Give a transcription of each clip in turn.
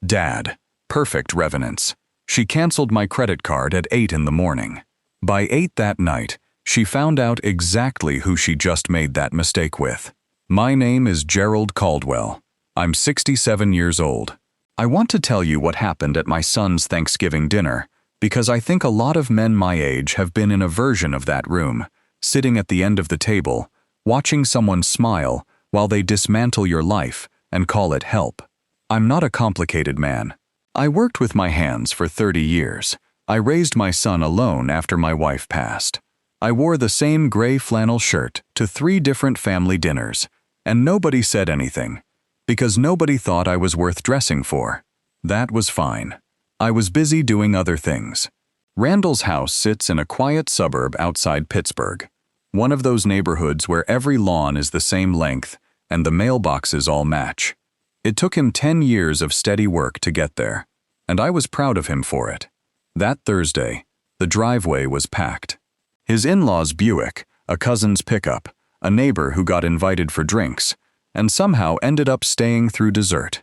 Dad. Perfect revenants. She canceled my credit card at 8 in the morning. By 8 that night, she found out exactly who she just made that mistake with. My name is Gerald Caldwell. I'm 67 years old. I want to tell you what happened at my son's Thanksgiving dinner, because I think a lot of men my age have been in a version of that room, sitting at the end of the table, watching someone smile while they dismantle your life and call it help. I'm not a complicated man. I worked with my hands for 30 years. I raised my son alone after my wife passed. I wore the same gray flannel shirt to 3 different family dinners, and nobody said anything, because nobody thought I was worth dressing for. That was fine. I was busy doing other things. Randall's house sits in a quiet suburb outside Pittsburgh, one of those neighborhoods where every lawn is the same length and the mailboxes all match. It took him 10 years of steady work to get there, and I was proud of him for it. That Thursday, the driveway was packed. His in-laws' Buick, a cousin's pickup, a neighbor who got invited for drinks, and somehow ended up staying through dessert.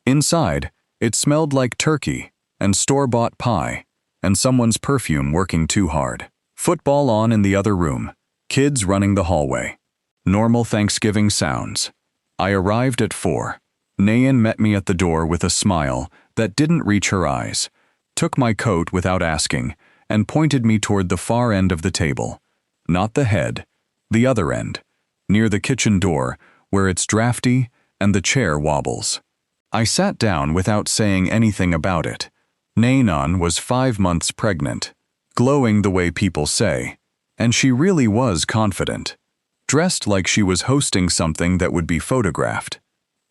Inside, it smelled like turkey and store-bought pie and someone's perfume working too hard. Football on in the other room, kids running the hallway. Normal Thanksgiving sounds. I arrived at 4. Nayan met me at the door with a smile that didn't reach her eyes, took my coat without asking, and pointed me toward the far end of the table. Not the head, the other end, near the kitchen door, where it's drafty and the chair wobbles. I sat down without saying anything about it. Nayan was 5 months pregnant, glowing the way people say, and she really was confident, dressed like she was hosting something that would be photographed.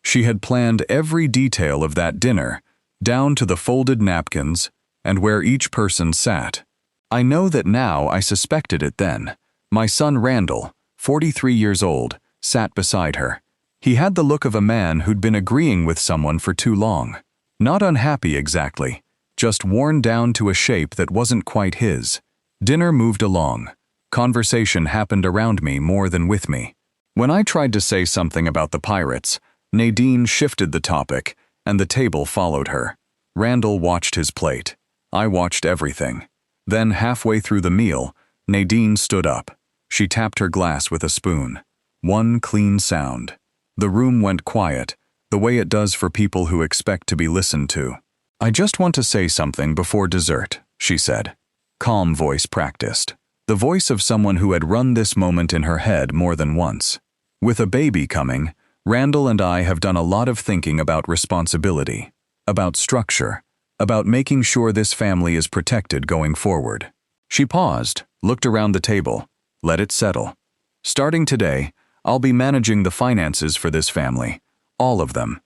She had planned every detail of that dinner, down to the folded napkins and where each person sat. I know that now. I suspected it then. My son Randall, 43 years old, sat beside her. He had the look of a man who'd been agreeing with someone for too long. Not unhappy exactly, just worn down to a shape that wasn't quite his. Dinner moved along. Conversation happened around me more than with me. When I tried to say something about the pirates, Nadine shifted the topic, and the table followed her. Randall watched his plate. I watched everything. Then, halfway through the meal, Nadine stood up. She tapped her glass with a spoon. One clean sound. The room went quiet, the way it does for people who expect to be listened to. "I just want to say something before dessert," she said. Calm voice practiced. The voice of someone who had run this moment in her head more than once. With a baby coming, Randall and I have done a lot of thinking about responsibility, about structure, about making sure this family is protected going forward. She paused, looked around the table, let it settle. "Starting today, I'll be managing the finances for this family, all of them.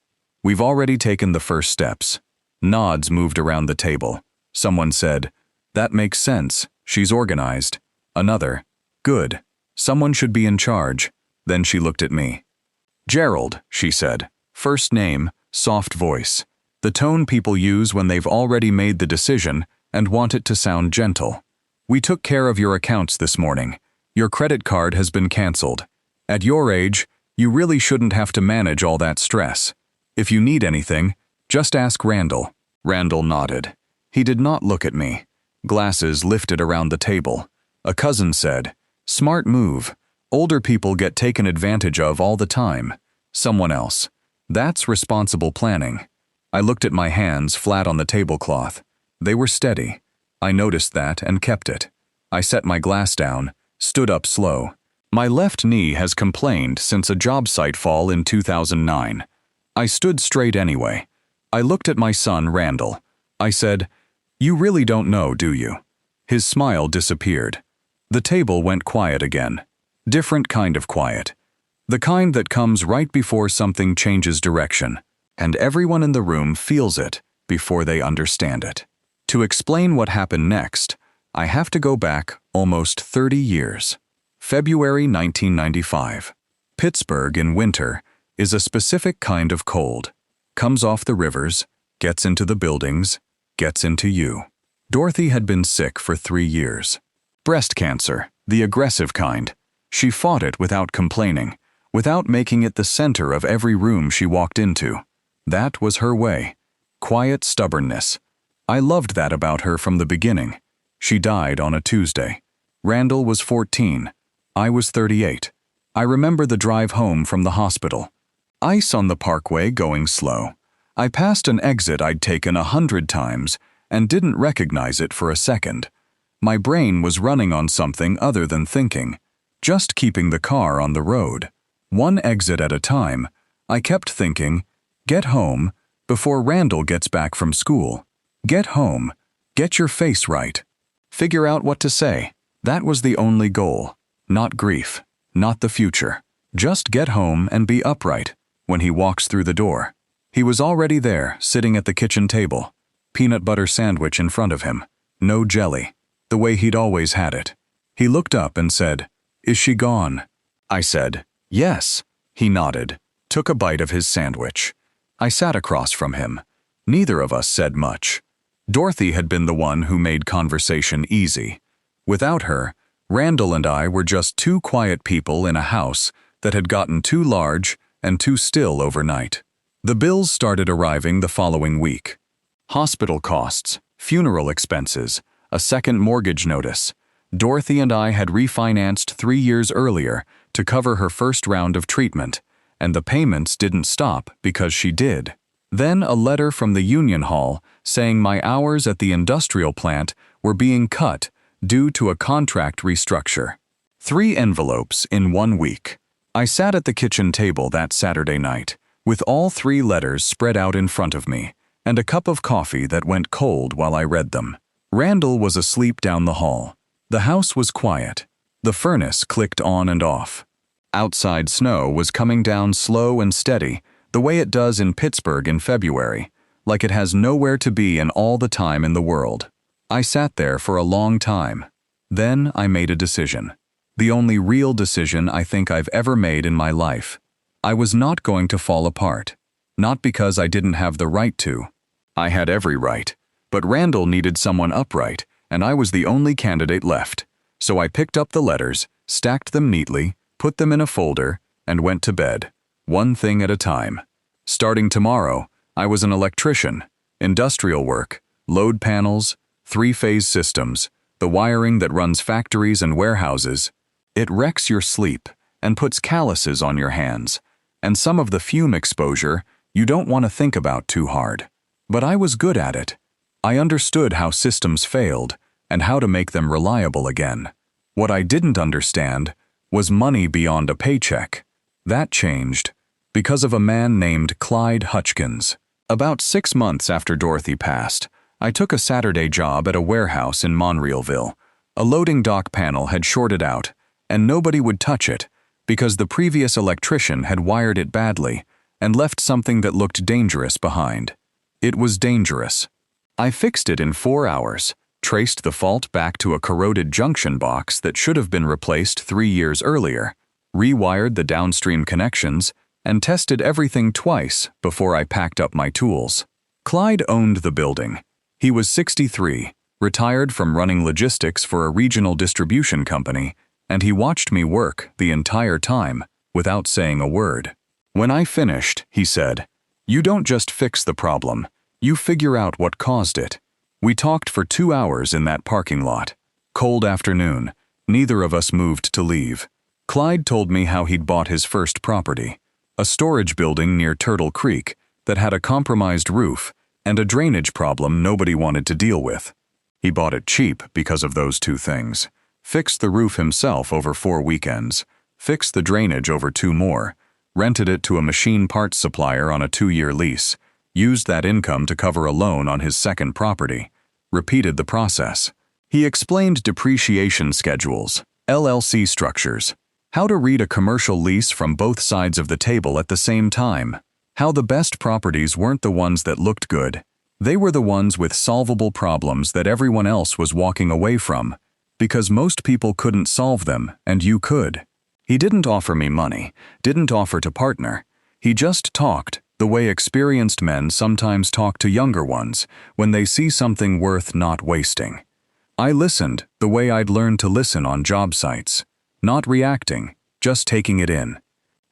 We've already taken the first steps." Nods moved around the table. Someone said, "That makes sense. She's organized." Another, "Good. Someone should be in charge." Then she looked at me. "Gerald," she said. First name, soft voice. The tone people use when they've already made the decision and want it to sound gentle. "We took care of your accounts this morning. Your credit card has been canceled. At your age, you really shouldn't have to manage all that stress. If you need anything, just ask Randall." Randall nodded. He did not look at me. Glasses lifted around the table. A cousin said, "Smart move. Older people get taken advantage of all the time." Someone else, "That's responsible planning." I looked at my hands flat on the tablecloth. They were steady. I noticed that and kept it. I set my glass down, stood up slow. My left knee has complained since a job site fall in 2009. I stood straight anyway. I looked at my son, Randall. I said, "You really don't know, do you?" His smile disappeared. The table went quiet again. Different kind of quiet. The kind that comes right before something changes direction, and everyone in the room feels it before they understand it. To explain what happened next, I have to go back almost 30 years. February 1995. Pittsburgh in winter is a specific kind of cold. Comes off the rivers, gets into the buildings, gets into you. Dorothy had been sick for 3 years. Breast cancer, the aggressive kind. She fought it without complaining, without making it the center of every room she walked into. That was her way. Quiet stubbornness. I loved that about her from the beginning. She died on a Tuesday. Randall was 14. I was 38. I remember the drive home from the hospital. Ice on the parkway going slow. I passed an exit I'd taken 100 times and didn't recognize it for a second. My brain was running on something other than thinking, just keeping the car on the road. One exit at a time, I kept thinking, get home before Randall gets back from school. Get home, get your face right. Figure out what to say. That was the only goal. Not grief, not the future. Just get home and be upright when he walks through the door. He was already there, sitting at the kitchen table. Peanut butter sandwich in front of him. No jelly. The way he'd always had it. He looked up and said, "Is she gone?" I said, "Yes." He nodded, took a bite of his sandwich. I sat across from him. Neither of us said much. Dorothy had been the one who made conversation easy. Without her, Randall and I were just two quiet people in a house that had gotten too large and too still overnight. The bills started arriving the following week. Hospital costs, funeral expenses, a second mortgage notice. Dorothy and I had refinanced 3 years earlier to cover her first round of treatment, and the payments didn't stop because she did. Then a letter from the union hall saying my hours at the industrial plant were being cut due to a contract restructure. 3 envelopes in 1 week. I sat at the kitchen table that Saturday night, with all 3 letters spread out in front of me, and a cup of coffee that went cold while I read them. Randall was asleep down the hall. The house was quiet. The furnace clicked on and off. Outside snow was coming down slow and steady, the way it does in Pittsburgh in February, like it has nowhere to be and all the time in the world. I sat there for a long time. Then I made a decision. The only real decision I think I've ever made in my life. I was not going to fall apart. Not because I didn't have the right to. I had every right. But Randall needed someone upright, and I was the only candidate left. So I picked up the letters, stacked them neatly, put them in a folder, and went to bed. One thing at a time. Starting tomorrow, I was an electrician, industrial work, load panels, 3-phase systems, the wiring that runs factories and warehouses. It wrecks your sleep and puts calluses on your hands, and some of the fume exposure you don't want to think about too hard. But I was good at it. I understood how systems failed and how to make them reliable again. What I didn't understand was money beyond a paycheck. That changed because of a man named Clyde Hutchkins. About 6 months after Dorothy passed, I took a Saturday job at a warehouse in Monrealville. A loading dock panel had shorted out, and nobody would touch it because the previous electrician had wired it badly and left something that looked dangerous behind. It was dangerous. I fixed it in 4 hours, traced the fault back to a corroded junction box that should have been replaced 3 years earlier, rewired the downstream connections, and tested everything twice before I packed up my tools. Clyde owned the building. He was 63, retired from running logistics for a regional distribution company, and he watched me work the entire time without saying a word. When I finished, he said, "You don't just fix the problem, you figure out what caused it." We talked for 2 hours in that parking lot. Cold afternoon, neither of us moved to leave. Clyde told me how he'd bought his first property, a storage building near Turtle Creek that had a compromised roof and a drainage problem nobody wanted to deal with. He bought it cheap because of those 2 things. Fixed the roof himself over 4 weekends, fixed the drainage over 2 more, rented it to a machine parts supplier on a 2-year lease, used that income to cover a loan on his second property, repeated the process. He explained depreciation schedules, LLC structures, how to read a commercial lease from both sides of the table at the same time, how the best properties weren't the ones that looked good. They were the ones with solvable problems that everyone else was walking away from, because most people couldn't solve them and you could. He didn't offer me money, didn't offer to partner. He just talked the way experienced men sometimes talk to younger ones when they see something worth not wasting. I listened the way I'd learned to listen on job sites, not reacting, just taking it in.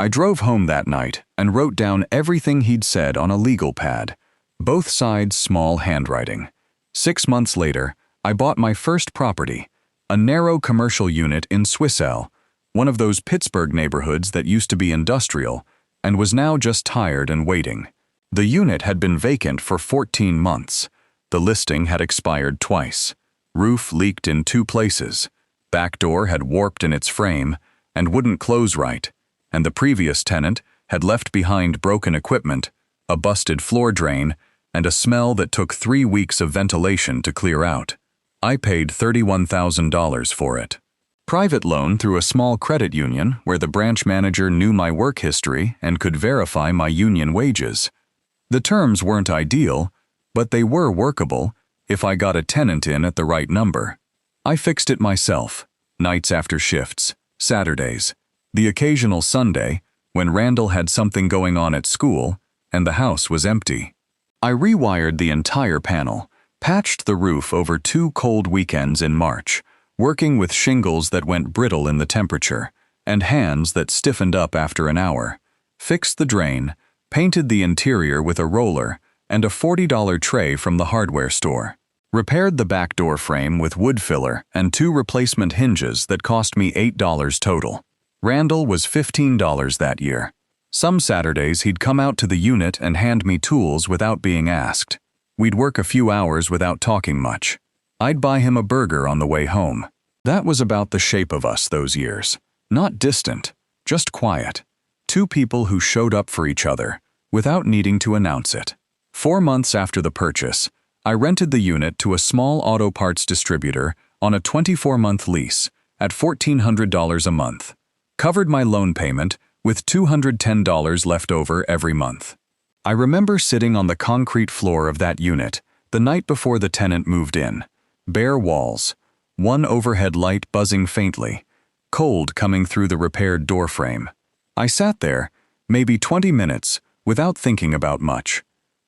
I drove home that night and wrote down everything he'd said on a legal pad, Both sides small handwriting. 6 months later, I bought my first property, a narrow commercial unit in Swissell, one of those Pittsburgh neighborhoods that used to be industrial and was now just tired and waiting. The unit had been vacant for 14 months. The listing had expired twice. Roof leaked in 2 places. Back door had warped in its frame and wouldn't close right, and the previous tenant had left behind broken equipment, a busted floor drain, and a smell that took 3 weeks of ventilation to clear out. I paid $31,000 for it. Private loan through a small credit union where the branch manager knew my work history and could verify my union wages. The terms weren't ideal, but they were workable if I got a tenant in at the right number. I fixed it myself, nights after shifts, Saturdays, the occasional Sunday when Randall had something going on at school and the house was empty. I rewired the entire panel, patched the roof over 2 cold weekends in March, working with shingles that went brittle in the temperature and hands that stiffened up after an hour, fixed the drain, painted the interior with a roller and a $40 tray from the hardware store, repaired the back door frame with wood filler and 2 replacement hinges that cost me $8 total. Randall was $15 that year. Some Saturdays he'd come out to the unit and hand me tools without being asked. We'd work a few hours without talking much. I'd buy him a burger on the way home. That was about the shape of us those years. Not distant, just quiet. 2 people who showed up for each other without needing to announce it. 4 months after the purchase, I rented the unit to a small auto parts distributor on a 24-month lease at $1,400 a month. Covered my loan payment with $210 left over every month. I remember sitting on the concrete floor of that unit the night before the tenant moved in. Bare walls, 1 overhead light buzzing faintly, cold coming through the repaired door frame. I sat there, maybe 20 minutes, without thinking about much.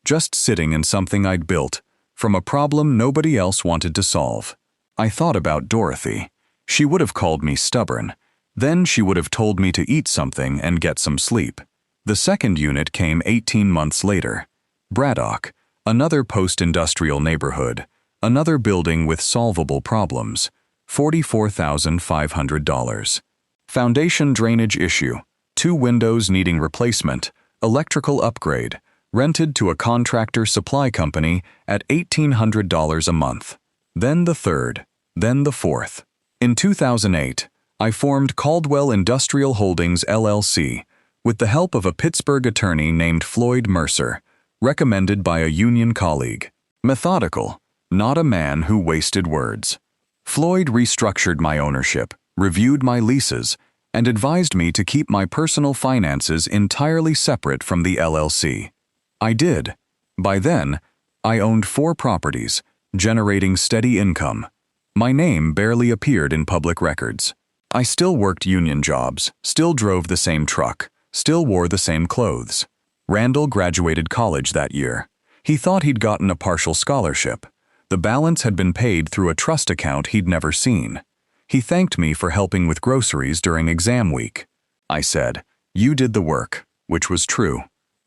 Just sitting in something I'd built, from a problem nobody else wanted to solve. I thought about Dorothy. She would have called me stubborn. Then she would have told me to eat something and get some sleep. The second unit came 18 months later. Braddock, another post-industrial neighborhood, another building with solvable problems, $44,500. Foundation drainage issue, 2 windows needing replacement, electrical upgrade, rented to a contractor supply company at $1,800 a month. Then the third, then the fourth. In 2008, I formed Caldwell Industrial Holdings LLC with the help of a Pittsburgh attorney named Floyd Mercer, recommended by a union colleague. Methodical, not a man who wasted words. Floyd restructured my ownership, reviewed my leases, and advised me to keep my personal finances entirely separate from the LLC. I did. By then, I owned 4 properties, generating steady income. My name barely appeared in public records. I still worked union jobs, still drove the same truck, still wore the same clothes. Randall graduated college that year. He thought he'd gotten a partial scholarship. The balance had been paid through a trust account he'd never seen. He thanked me for helping with groceries during exam week. I said, "You did the work," which was true.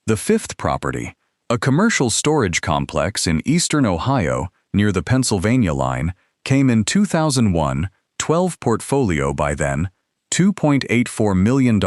The 5th property, a commercial storage complex in eastern Ohio near the Pennsylvania line, came in 2001, 12 portfolio by then, $2.84 million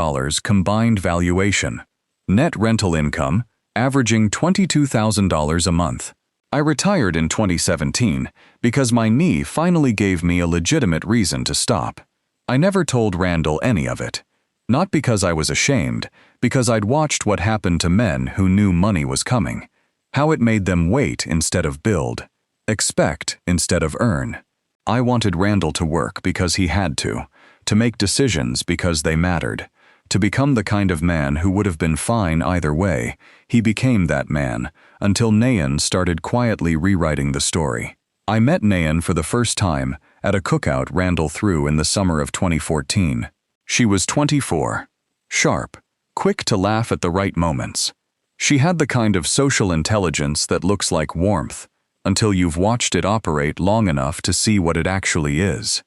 combined valuation. Net rental income, averaging $22,000 a month. I retired in 2017 because my knee finally gave me a legitimate reason to stop. I never told Randall any of it. Not because I was ashamed, because I'd watched what happened to men who knew money was coming, how it made them wait instead of build, expect instead of earn. I wanted Randall to work because he had to make decisions because they mattered, to become the kind of man who would have been fine either way. He became that man, until Nayan started quietly rewriting the story. I met Nayan for the first time at a cookout Randall threw in the summer of 2014. She was 24, sharp, quick to laugh at the right moments. She had the kind of social intelligence that looks like warmth, until you've watched it operate long enough to see what it actually is.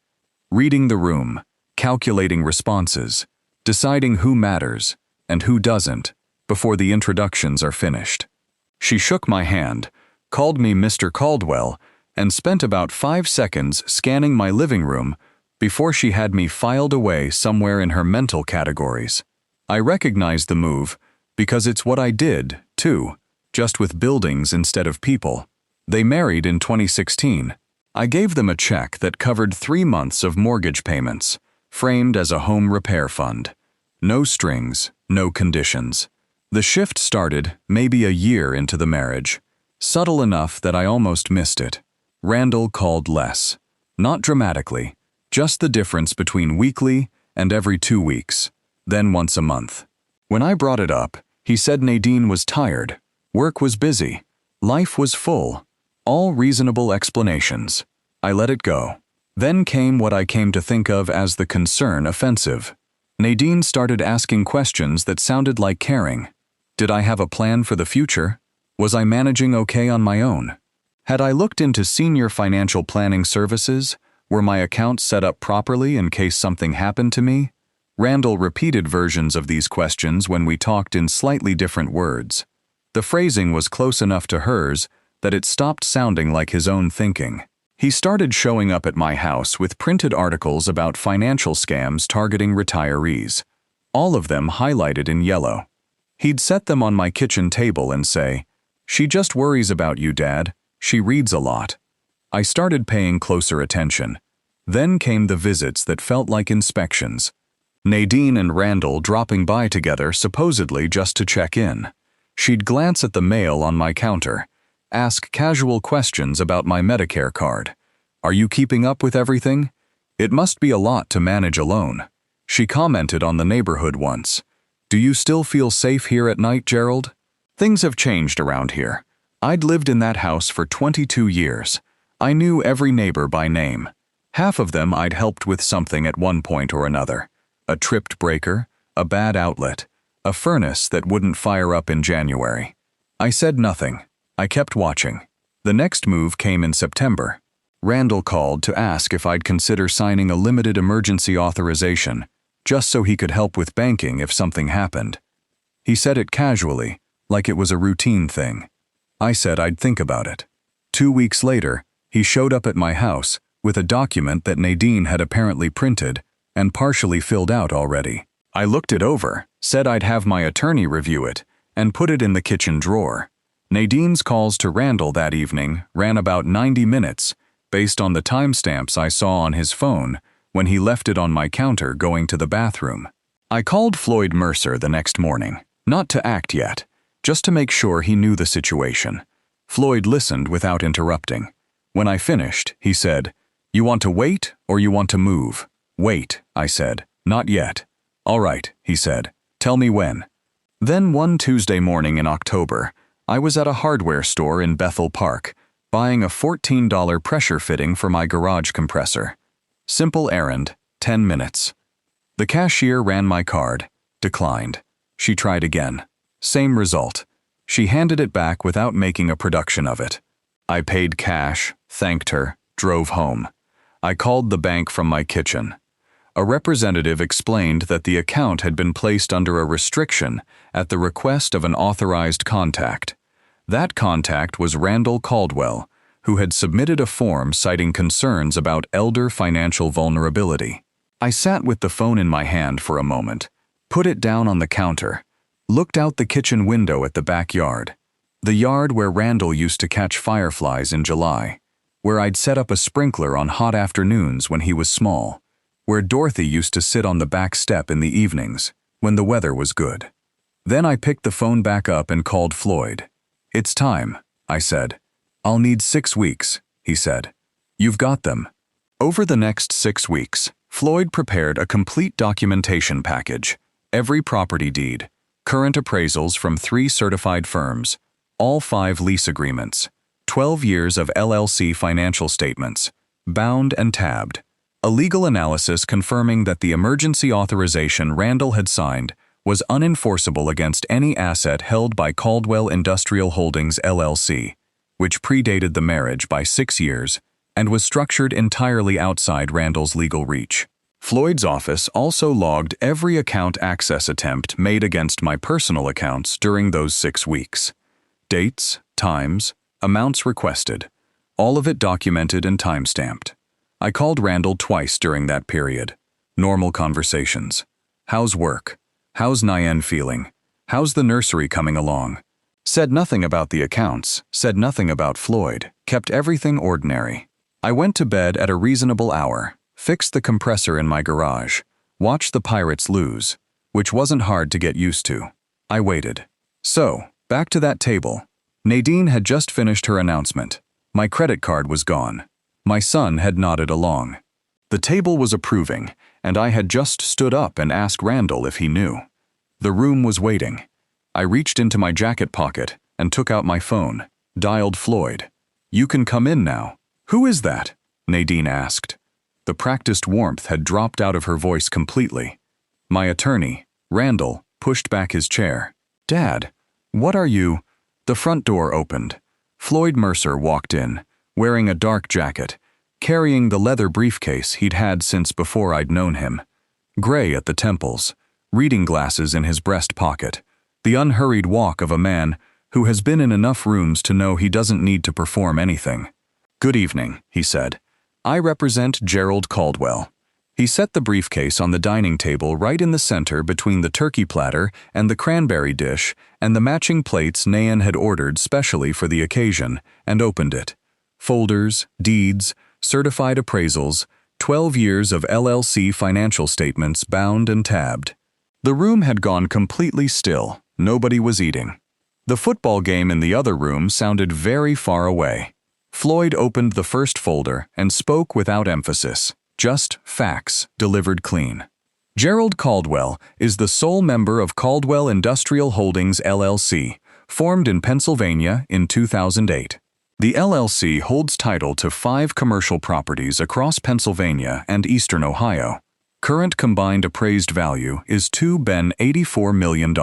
Reading the room, calculating responses, deciding who matters and who doesn't before the introductions are finished. She shook my hand, called me Mr. Caldwell, and spent about 5 seconds scanning my living room before she had me filed away somewhere in her mental categories. I recognized the move because it's what I did, too, just with buildings instead of people. They married in 2016. I gave them a check that covered 3 months of mortgage payments, framed as a home repair fund. No strings, no conditions. The shift started maybe a year into the marriage, subtle enough that I almost missed it. Randall called less. Not dramatically, just the difference between weekly and every 2 weeks, then once a month. When I brought it up, he said Nadine was tired, work was busy, life was full. All reasonable explanations. I let it go. Then came what I came to think of as the concern offensive. Nadine started asking questions that sounded like caring. Did I have a plan for the future? Was I managing okay on my own? Had I looked into senior financial planning services? Were my accounts set up properly in case something happened to me? Randall repeated versions of these questions when we talked in slightly different words. The phrasing was close enough to hers that it stopped sounding like his own thinking. He started showing up at my house with printed articles about financial scams targeting retirees, all of them highlighted in yellow. He'd set them on my kitchen table and say, "She just worries about you, Dad. She reads a lot." I started paying closer attention. Then came the visits that felt like inspections. Nadine and Randall dropping by together supposedly just to check in. She'd glance at the mail on my counter, ask casual questions about my Medicare card. "Are you keeping up with everything? It must be a lot to manage alone." She commented on the neighborhood once. "Do you still feel safe here at night, Gerald?" Things have changed around here. I'd lived in that house for 22 years. I knew every neighbor by name. Half of them I'd helped with something at one point or another. A tripped breaker, a bad outlet, a furnace that wouldn't fire up in January. I said nothing. I kept watching. The next move came in September. Randall called to ask if I'd consider signing a limited emergency authorization, just so he could help with banking if something happened. He said it casually, like it was a routine thing. I said I'd think about it. 2 weeks later, he showed up at my house with a document that Nadine had apparently printed and partially filled out already. I looked it over, said I'd have my attorney review it, and put it in the kitchen drawer. Nadine's calls to Randall that evening ran about 90 minutes, based on the timestamps I saw on his phone when he left it on my counter going to the bathroom. I called Floyd Mercer the next morning, not to act yet, just to make sure he knew the situation. Floyd listened without interrupting. When I finished, he said, "You want to wait or you want to move?" "Wait," I said. "Not yet." "All right," he said. "Tell me when." Then one Tuesday morning in October, I was at a hardware store in Bethel Park, buying a $14 pressure fitting for my garage compressor. Simple errand, 10 minutes. The cashier ran my card, declined. She tried again. Same result. She handed it back without making a production of it. I paid cash, thanked her, drove home. I called the bank from my kitchen. A representative explained that the account had been placed under a restriction at the request of an authorized contact. That contact was Randall Caldwell, who had submitted a form citing concerns about elder financial vulnerability. I sat with the phone in my hand for a moment, put it down on the counter, looked out the kitchen window at the backyard, the yard where Randall used to catch fireflies in July, where I'd set up a sprinkler on hot afternoons when he was small, where Dorothy used to sit on the back step in the evenings when the weather was good. Then I picked the phone back up and called Floyd. "It's time," I said. "I'll need 6 weeks," he said. "You've got them." Over the next 6 weeks, Floyd prepared a complete documentation package, every property deed, current appraisals from 3 certified firms, all 5 lease agreements, 12 years of LLC financial statements, bound and tabbed, a legal analysis confirming that the emergency authorization Randall had signed was unenforceable against any asset held by Caldwell Industrial Holdings LLC, which predated the marriage by 6 years and was structured entirely outside Randall's legal reach. Floyd's office also logged every account access attempt made against my personal accounts during those 6 weeks. Dates, times, amounts requested. All of it documented and time-stamped. I called Randall twice during that period. Normal conversations. How's work? How's Nyan feeling? How's the nursery coming along? Said nothing about the accounts, said nothing about Floyd, kept everything ordinary. I went to bed at a reasonable hour, fixed the compressor in my garage, watched the Pirates lose, which wasn't hard to get used to. I waited. So, back to that table. Nadine had just finished her announcement. My credit card was gone. My son had nodded along. The table was approving, and I had just stood up and asked Randall if he knew. The room was waiting. I reached into my jacket pocket and took out my phone, dialed Floyd. "You can come in now." "Who is that?" Nadine asked. The practiced warmth had dropped out of her voice completely. My attorney, Randall, pushed back his chair. "Dad, what are you?" The front door opened. Floyd Mercer walked in, wearing a dark jacket, carrying the leather briefcase he'd had since before I'd known him. Gray at the temples, reading glasses in his breast pocket, the unhurried walk of a man who has been in enough rooms to know he doesn't need to perform anything. "Good evening," he said. "I represent Gerald Caldwell." He set the briefcase on the dining table right in the center between the turkey platter and the cranberry dish and the matching plates Nayan had ordered specially for the occasion, and opened it. Folders, deeds, certified appraisals, 12 years of LLC financial statements bound and tabbed. The room had gone completely still. Nobody was eating. The football game in the other room sounded very far away. Floyd opened the first folder and spoke without emphasis, just facts delivered clean. Gerald Caldwell is the sole member of Caldwell Industrial Holdings LLC, formed in Pennsylvania in 2008. The LLC holds title to 5 commercial properties across Pennsylvania and eastern Ohio. Current combined appraised value is $84 million.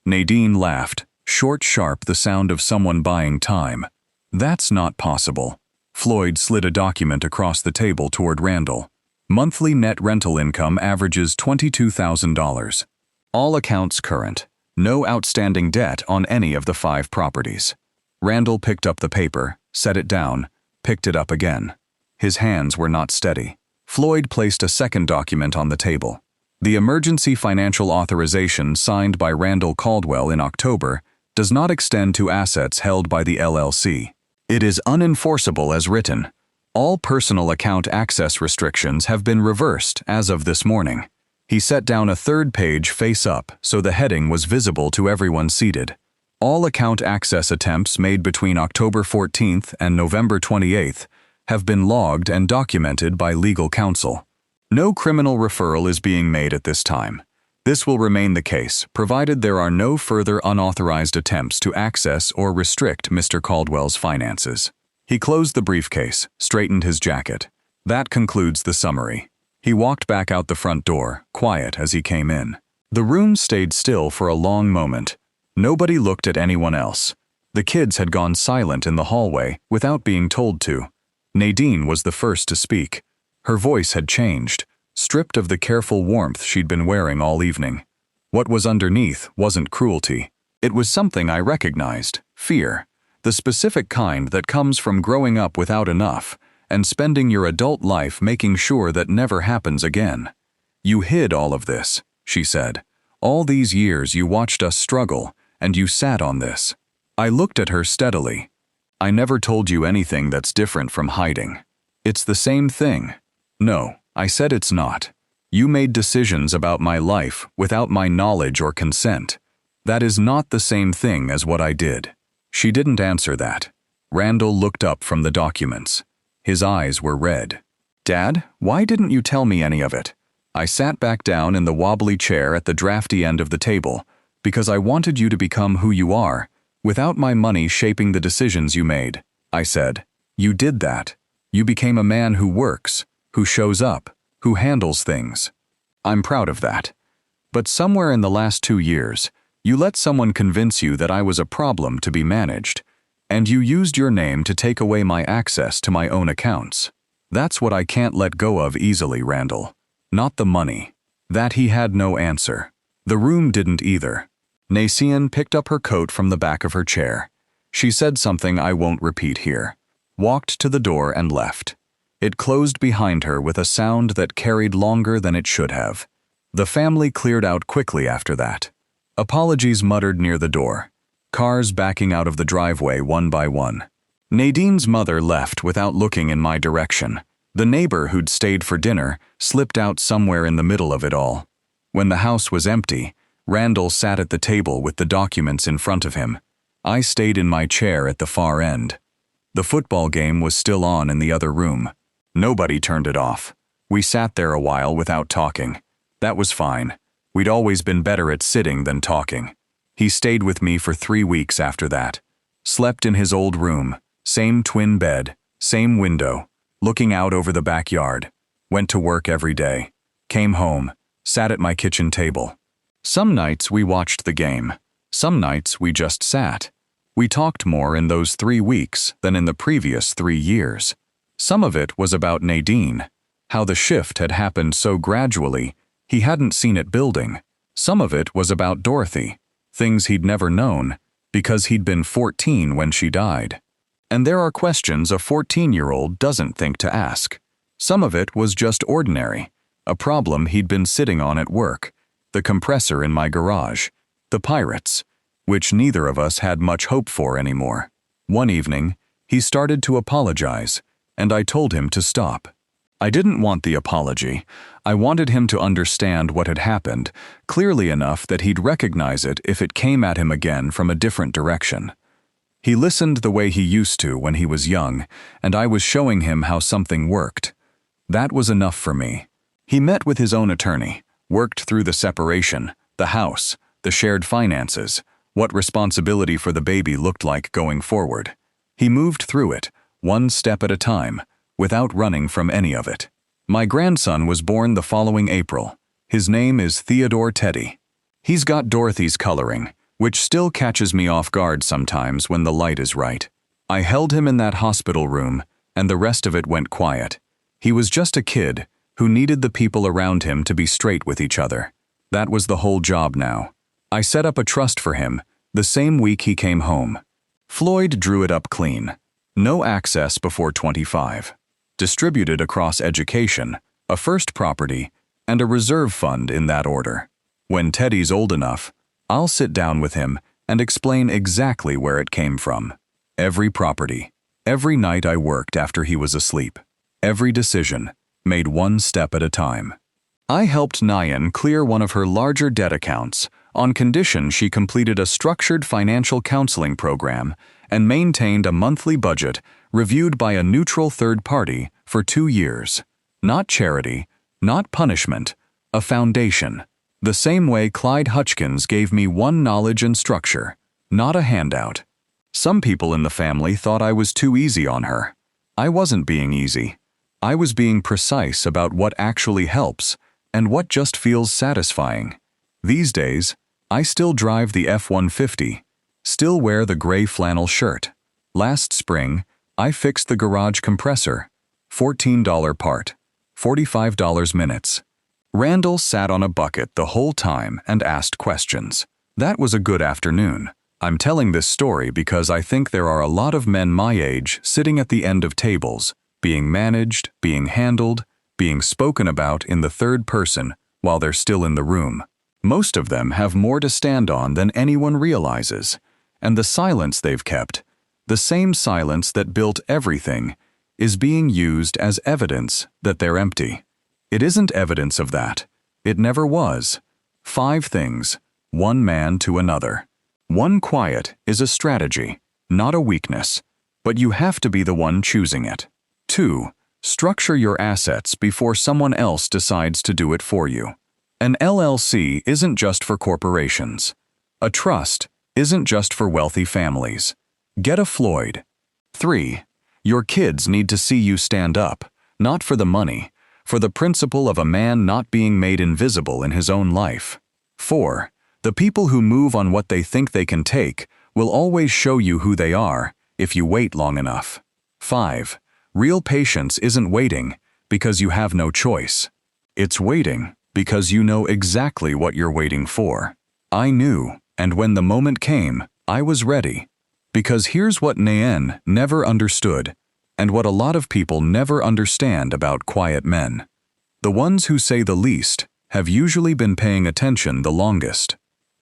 Nadine laughed, short, sharp, the sound of someone buying time. "That's not possible." Floyd slid a document across the table toward Randall. "Monthly net rental income averages $22,000. All accounts current. No outstanding debt on any of the 5 properties." Randall picked up the paper, set it down, picked it up again. His hands were not steady. Floyd placed a second document on the table. The emergency financial authorization signed by Randall Caldwell in October does not extend to assets held by the LLC. It is unenforceable as written. All personal account access restrictions have been reversed as of this morning. He set down a third page face up so the heading was visible to everyone seated. All account access attempts made between October 14th and November 28th have been logged and documented by legal counsel. No criminal referral is being made at this time. This will remain the case, provided there are no further unauthorized attempts to access or restrict Mr. Caldwell's finances. He closed the briefcase, straightened his jacket. That concludes the summary. He walked back out the front door, quiet as he came in. The room stayed still for a long moment. Nobody looked at anyone else. The kids had gone silent in the hallway without being told to. Nadine was the first to speak. Her voice had changed, stripped of the careful warmth she'd been wearing all evening. What was underneath wasn't cruelty. It was something I recognized: fear, the specific kind that comes from growing up without enough and spending your adult life making sure that never happens again. "You hid all of this," she said. "All these years you watched us struggle, and you sat on this." I looked at her steadily. "I never told you anything that's different from hiding. It's the same thing." "No," I said, "it's not. You made decisions about my life without my knowledge or consent. That is not the same thing as what I did." She didn't answer that. Randall looked up from the documents. His eyes were red. "Dad, why didn't you tell me any of it?" I sat back down in the wobbly chair at the drafty end of the table, "because I wanted you to become who you are, without my money shaping the decisions you made," I said. "You did that. You became a man who works, who shows up, who handles things. I'm proud of that. But somewhere in the last 2 years, you let someone convince you that I was a problem to be managed, and you used your name to take away my access to my own accounts. That's what I can't let go of easily, Randall. Not the money." That he had no answer. The room didn't either. Nacian picked up her coat from the back of her chair. She said something I won't repeat here, walked to the door and left. It closed behind her with a sound that carried longer than it should have. The family cleared out quickly after that. Apologies muttered near the door. Cars backing out of the driveway one by one. Nadine's mother left without looking in my direction. The neighbor who'd stayed for dinner slipped out somewhere in the middle of it all. When the house was empty, Randall sat at the table with the documents in front of him. I stayed in my chair at the far end. The football game was still on in the other room. Nobody turned it off. We sat there a while without talking. That was fine. We'd always been better at sitting than talking. He stayed with me for 3 weeks after that. Slept in his old room, same twin bed, same window, looking out over the backyard. Went to work every day. Came home, sat at my kitchen table. Some nights we watched the game. Some nights we just sat. We talked more in those 3 weeks than in the previous 3 years. Some of it was about Nadine, how the shift had happened so gradually he hadn't seen it building. Some of it was about Dorothy, things he'd never known, because he'd been 14 when she died. And there are questions a 14-year-old doesn't think to ask. Some of it was just ordinary, a problem he'd been sitting on at work, the compressor in my garage, the pirates, which neither of us had much hope for anymore. One evening, he started to apologize, and I told him to stop. I didn't want the apology. I wanted him to understand what had happened, clearly enough that he'd recognize it if it came at him again from a different direction. He listened the way he used to when he was young, and I was showing him how something worked. That was enough for me. He met with his own attorney, worked through the separation, the house, the shared finances, what responsibility for the baby looked like going forward. He moved through it, one step at a time, without running from any of it. My grandson was born the following April. His name is Theodore Teddy. He's got Dorothy's coloring, which still catches me off guard sometimes when the light is right. I held him in that hospital room, and the rest of it went quiet. He was just a kid who needed the people around him to be straight with each other. That was the whole job now. I set up a trust for him the same week he came home. Floyd drew it up clean. No access before 25. Distributed across education, a first property, and a reserve fund in that order. When Teddy's old enough, I'll sit down with him and explain exactly where it came from. Every property, every night I worked after he was asleep, every decision, made one step at a time. I helped Nyan clear one of her larger debt accounts on condition she completed a structured financial counseling program and maintained a monthly budget reviewed by a neutral third party for 2 years. Not charity, not punishment, a foundation. The same way Clyde Hutchkins gave me one knowledge and structure, not a handout. Some people in the family thought I was too easy on her. I wasn't being easy. I was being precise about what actually helps and what just feels satisfying. These days, I still drive the F-150, still wear the gray flannel shirt. Last spring, I fixed the garage compressor. $14 part, $45 minutes. Randall sat on a bucket the whole time and asked questions. That was a good afternoon. I'm telling this story because I think there are a lot of men my age sitting at the end of tables, being managed, being handled, being spoken about in the third person while they're still in the room. Most of them have more to stand on than anyone realizes, and the silence they've kept, the same silence that built everything, is being used as evidence that they're empty. It isn't evidence of that. It never was. 5 things, one man to another. 1 quiet is a strategy, not a weakness, but you have to be the one choosing it. 2, structure your assets before someone else decides to do it for you. An LLC isn't just for corporations. A trust isn't just for wealthy families. Get a Floyd. 3, your kids need to see you stand up, not for the money, for the principle of a man not being made invisible in his own life. 4, the people who move on what they think they can take will always show you who they are if you wait long enough. 5, real patience isn't waiting because you have no choice. It's waiting because you know exactly what you're waiting for. I knew, and when the moment came, I was ready. Because here's what Naen never understood, and what a lot of people never understand about quiet men. The ones who say the least have usually been paying attention the longest.